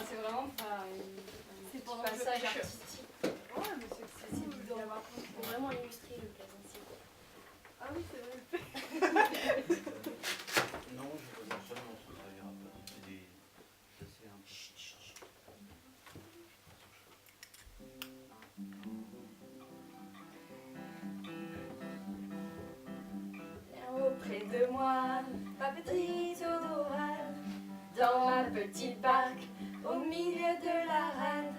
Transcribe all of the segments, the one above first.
C'est vraiment pas c'est pour un passage artistique. Ouais, mais c'est C'est pour vraiment illustrer le plaisancier. Ah oui, c'est vrai. Non, je veux dire seulement ce travail. Ça c'est un peu. Auprès de moi, ma petite odorale, dans ma petite barque, au milieu de la rade,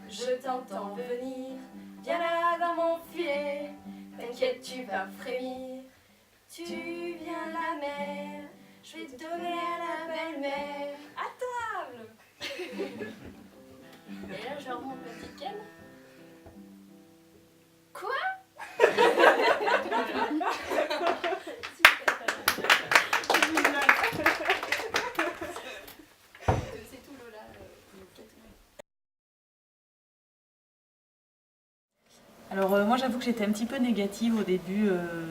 je t'entends venir, viens là dans mon filet, t'inquiète tu vas frémir, tu viens de la mer, je vais te donner à la belle-mère, à table. Et là genre mon petit Ken. Quoi? C'est tout Lola. Alors moi j'avoue que j'étais un petit peu négative au début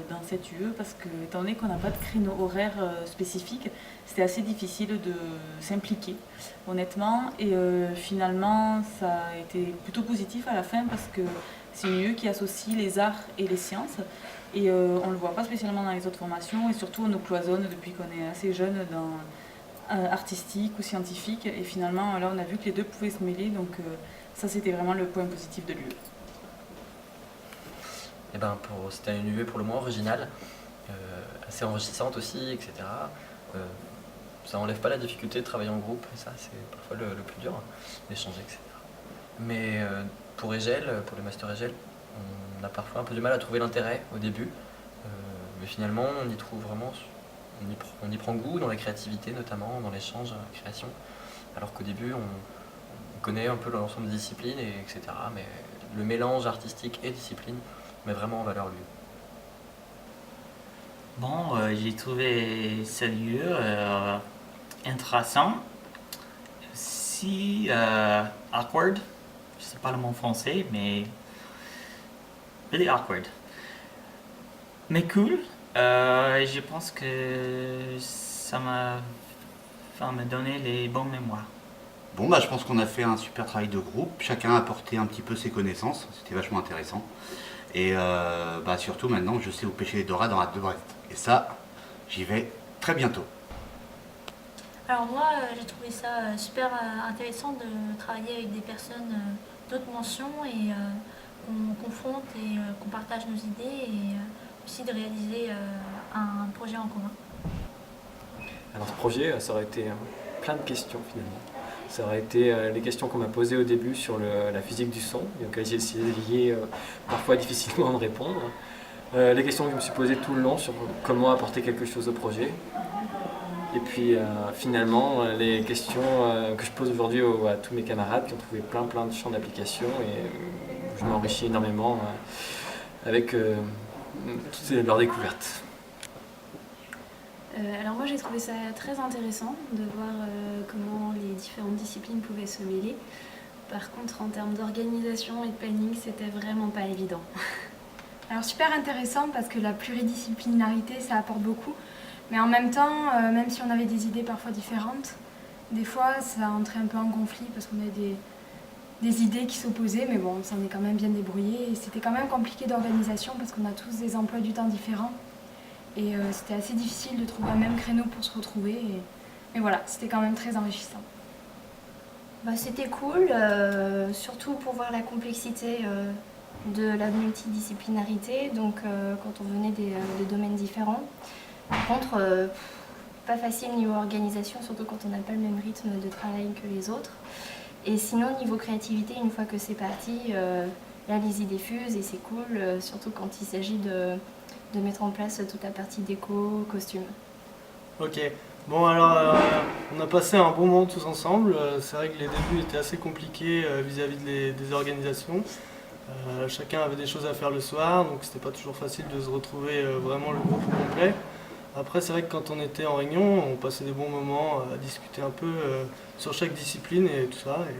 dans cette UE parce que étant donné qu'on n'a pas de créneau horaire spécifique, c'était assez difficile de s'impliquer honnêtement et finalement ça a été plutôt positif à la fin parce que c'est une UE qui associe les arts et les sciences et on ne le voit pas spécialement dans les autres formations et surtout on nous cloisonne depuis qu'on est assez jeune dans artistique ou scientifique et finalement là on a vu que les deux pouvaient se mêler donc ça c'était vraiment le point positif de l'UE. Et ben c'était une UE pour le moins originale, assez enrichissante aussi, etc. Ça enlève pas la difficulté de travailler en groupe, et ça c'est parfois le plus dur, d'échanger, etc. Mais pour EGEL, pour le master EGEL, on a parfois un peu du mal à trouver l'intérêt au début, mais finalement on y trouve vraiment, on y prend goût dans la créativité notamment, dans l'échange, la création, alors qu'au début on connaît un peu l'ensemble des disciplines, etc. Mais le mélange artistique et discipline met vraiment en valeur l'UE. Bon, j'ai trouvé ce lieu intéressant, si awkward, je sais pas le mot français, mais really awkward. Mais cool, je pense que ça va me donner les bonnes mémoires. Bon, bah, je pense qu'on a fait un super travail de groupe. Chacun a apporté un petit peu ses connaissances. C'était vachement intéressant. Et bah, surtout, maintenant, je sais où pêcher les dorades dans la de Brest. Et ça, j'y vais très bientôt. Alors moi, j'ai trouvé ça super intéressant de travailler avec des personnes d'autres mentions et qu'on confronte et qu'on partage nos idées et aussi de réaliser un projet en commun. Alors ce projet, ça aurait été plein de questions finalement. Ça aurait été les questions qu'on m'a posées au début sur la physique du son, et auxquelles j'ai essayé parfois difficilement de répondre. Les questions que je me suis posées tout le long sur comment apporter quelque chose au projet. Et puis finalement, les questions que je pose aujourd'hui à tous mes camarades qui ont trouvé plein de champs d'application et je m'enrichis énormément avec toutes leurs découvertes. Alors moi j'ai trouvé ça très intéressant de voir comment les différentes disciplines pouvaient se mêler. Par contre en termes d'organisation et de planning c'était vraiment pas évident. Alors super intéressant parce que la pluridisciplinarité ça apporte beaucoup, mais en même temps, même si on avait des idées parfois différentes, des fois ça entrait un peu en conflit parce qu'on avait des idées qui s'opposaient, mais bon on s'en est quand même bien débrouillé et c'était quand même compliqué d'organisation parce qu'on a tous des emplois du temps différents. Et c'était assez difficile de trouver un même créneau pour se retrouver. Mais voilà, c'était quand même très enrichissant. Bah, c'était cool, surtout pour voir la complexité de la multidisciplinarité, donc quand on venait des domaines différents. Par contre, pas facile niveau organisation, surtout quand on n'a pas le même rythme de travail que les autres. Et sinon, niveau créativité, une fois que c'est parti, là les idées fusent et c'est cool, surtout quand il s'agit de mettre en place toute la partie déco, costume. Ok, bon alors on a passé un bon moment tous ensemble. C'est vrai que les débuts étaient assez compliqués vis-à-vis des organisations. Chacun avait des choses à faire le soir, donc c'était pas toujours facile de se retrouver vraiment le groupe au complet. Après c'est vrai que quand on était en réunion, on passait des bons moments à discuter un peu sur chaque discipline et tout ça. Et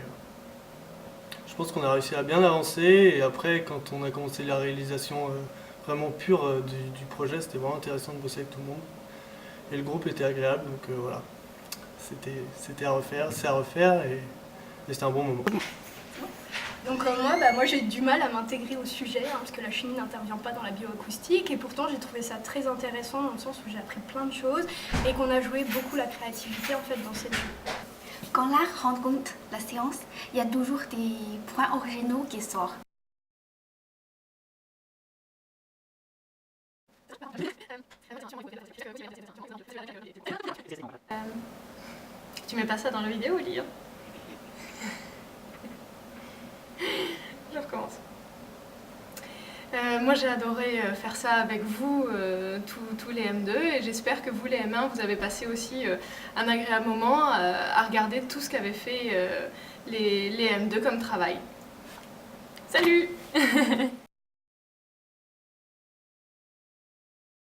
je pense qu'on a réussi à bien avancer et après quand on a commencé la réalisation vraiment pure du projet, c'était vraiment intéressant de bosser avec tout le monde. Et le groupe était agréable, donc voilà. c'était à refaire, c'est à refaire et c'était un bon moment. Donc moi j'ai eu du mal à m'intégrer au sujet parce que la chimie n'intervient pas dans la bioacoustique et pourtant j'ai trouvé ça très intéressant dans le sens où j'ai appris plein de choses et qu'on a joué beaucoup la créativité en fait dans cette jeu. Quand l'art rencontre la science, il y a toujours des points originaux qui sortent. Tu mets pas ça dans la vidéo, Lily? Je recommence. Moi j'ai adoré faire ça avec vous, tous les M2, et j'espère que vous les M1, vous avez passé aussi un agréable moment à regarder tout ce qu'avaient fait les M2 comme travail. Salut!